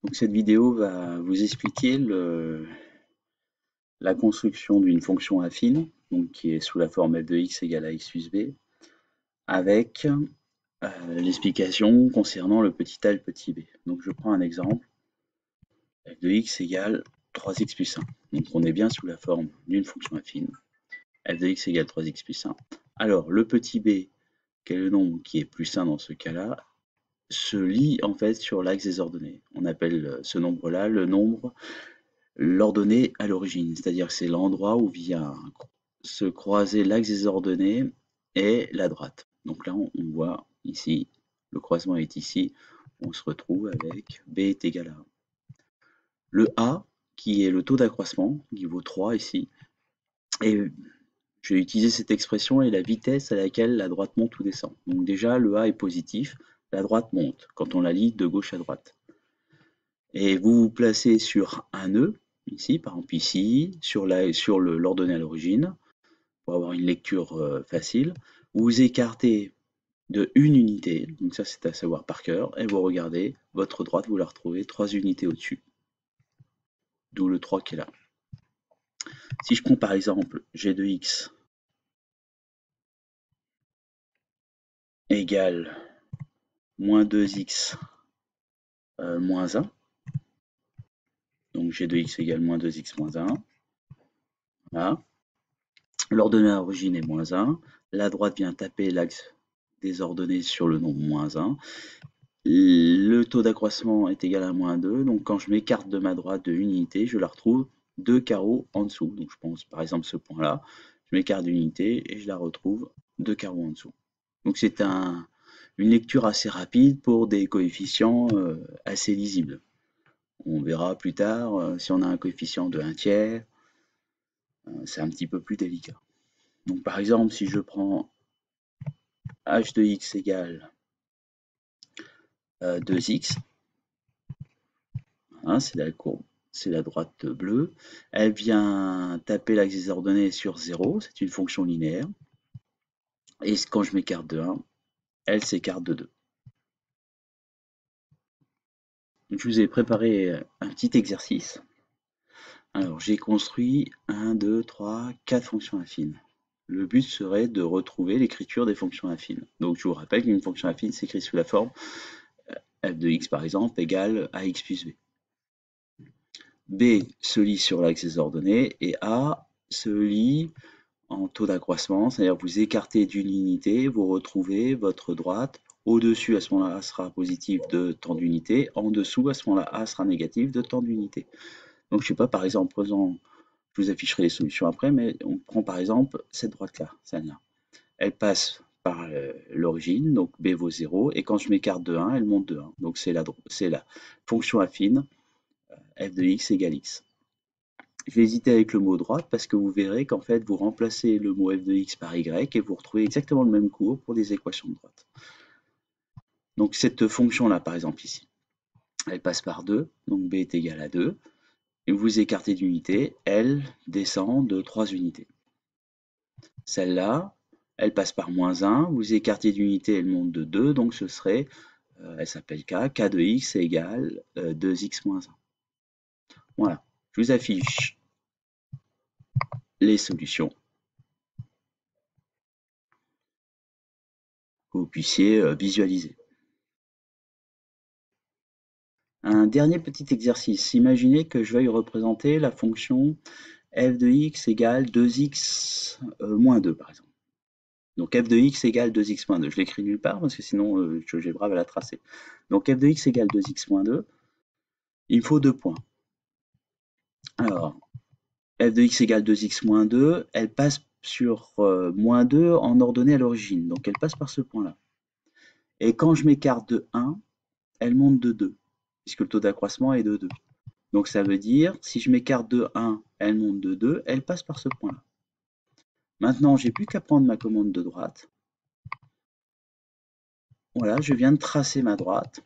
Donc cette vidéo va vous expliquer la construction d'une fonction affine, donc qui est sous la forme f de x égale à x plus b, avec l'explication concernant le petit a et le petit b. Donc je prends un exemple, f de x égale 3x plus 1. Donc on est bien sous la forme d'une fonction affine, f de x égale 3x plus 1. Alors le petit b, qui est le nombre qui est plus 1 dans ce cas-là, se lie en fait sur l'axe des ordonnées. On appelle ce nombre-là le nombre l'ordonnée à l'origine, c'est-à-dire que c'est l'endroit où vient se croiser l'axe des ordonnées et la droite. Donc là, on voit ici, le croisement est ici, on se retrouve avec b est égal à 1. Le a, qui est le taux d'accroissement, qui vaut 3 ici, et je vais utiliser cette expression et la vitesse à laquelle la droite monte ou descend. Donc déjà, le a est positif, la droite monte quand on la lie de gauche à droite. Et vous vous placez sur un nœud, ici, par exemple ici, sur l'ordonnée à l'origine, pour avoir une lecture facile. Vous vous écartez de une unité, donc ça c'est à savoir par cœur, et vous regardez votre droite, vous la retrouvez 3 unités au-dessus, d'où le 3 qui est là. Si je prends par exemple g de x égale moins 2x moins 1, donc g de x égale moins 2x moins 1, voilà. L'ordonnée à l'origine est moins 1, la droite vient taper l'axe des ordonnées sur le nombre moins 1, le taux d'accroissement est égal à moins 2, donc quand je m'écarte de ma droite de une unité, je la retrouve 2 carreaux en dessous. Donc je pense par exemple ce point-là, je m'écarte d'une unité et je la retrouve 2 carreaux en dessous. Donc c'est une lecture assez rapide pour des coefficients assez lisibles. On verra plus tard si on a un coefficient de 1 tiers, c'est un petit peu plus délicat. Donc par exemple, si je prends h de x égale 2x, hein, c'est la courbe, c'est la droite bleue, elle vient taper l'axe des ordonnées sur 0, c'est une fonction linéaire, et quand je m'écarte de 1, elle s'écarte de 2. Je vous ai préparé un petit exercice. Alors j'ai construit 1, 2, 3, 4 fonctions affines. Le but serait de retrouver l'écriture des fonctions affines. Donc je vous rappelle qu'une fonction affine s'écrit sous la forme f de x par exemple égale ax plus b. B se lie sur l'axe des ordonnées et A se lie en taux d'accroissement, c'est-à-dire vous écartez d'une unité, vous retrouvez votre droite. Au-dessus, à ce moment-là, A sera positif de tant d'unités. En dessous, à ce moment-là, A sera négatif de tant d'unités. Donc, je ne sais pas, par exemple, je vous afficherai les solutions après, mais on prend par exemple cette droite-là, celle-là. Elle passe par l'origine, donc B vaut 0, et quand je m'écarte de 1, elle monte de 1. Donc, c'est la fonction affine f de x égale x. J'ai hésité avec le mot droite parce que vous verrez qu'en fait, vous remplacez le mot f de x par y et vous retrouvez exactement le même cours pour des équations de droite. Donc cette fonction-là, par exemple ici, elle passe par 2, donc b est égal à 2, et vous écartez d'unité, elle descend de 3 unités. Celle-là, elle passe par moins 1, vous écartez d'unité, elle monte de 2, donc ce serait, elle s'appelle k de x égale 2x moins 1. Voilà, je vous affiche les solutions. Que vous puissiez visualiser. Un dernier petit exercice. Imaginez que je veuille représenter la fonction f de x égale 2x moins 2, par exemple. Donc f de x égale 2x moins 2. Je l'écris nulle part parce que sinon GeoGebra va la tracer. Donc f de x égale 2x moins 2. Il me faut 2 points. Alors, f de x égale 2x moins 2, elle passe sur moins 2 en ordonnée à l'origine. Donc elle passe par ce point-là. Et quand je m'écarte de 1, elle monte de 2, puisque le taux d'accroissement est de 2. Donc ça veut dire, si je m'écarte de 1, elle monte de 2, elle passe par ce point-là. Maintenant, j'ai plus qu'à prendre ma commande de droite. Voilà, je viens de tracer ma droite.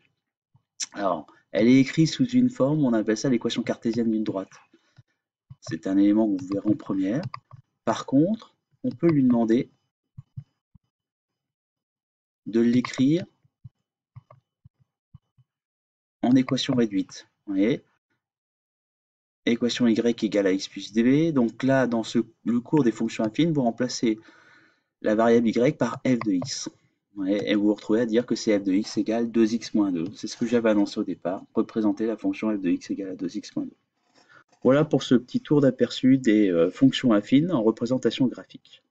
Alors, elle est écrite sous une forme, on appelle ça l'équation cartésienne d'une droite. C'est un élément que vous verrez en première. Par contre, on peut lui demander de l'écrire en équation réduite. Vous voyez? Équation y égale à x plus db. Donc là, dans le cours des fonctions affines, vous remplacez la variable y par f de x. Ouais, et vous vous retrouvez à dire que c'est f de x égale 2x moins 2. C'est ce que j'avais annoncé au départ, représenter la fonction f de x égale à 2x moins 2. Voilà pour ce petit tour d'aperçu des fonctions affines en représentation graphique.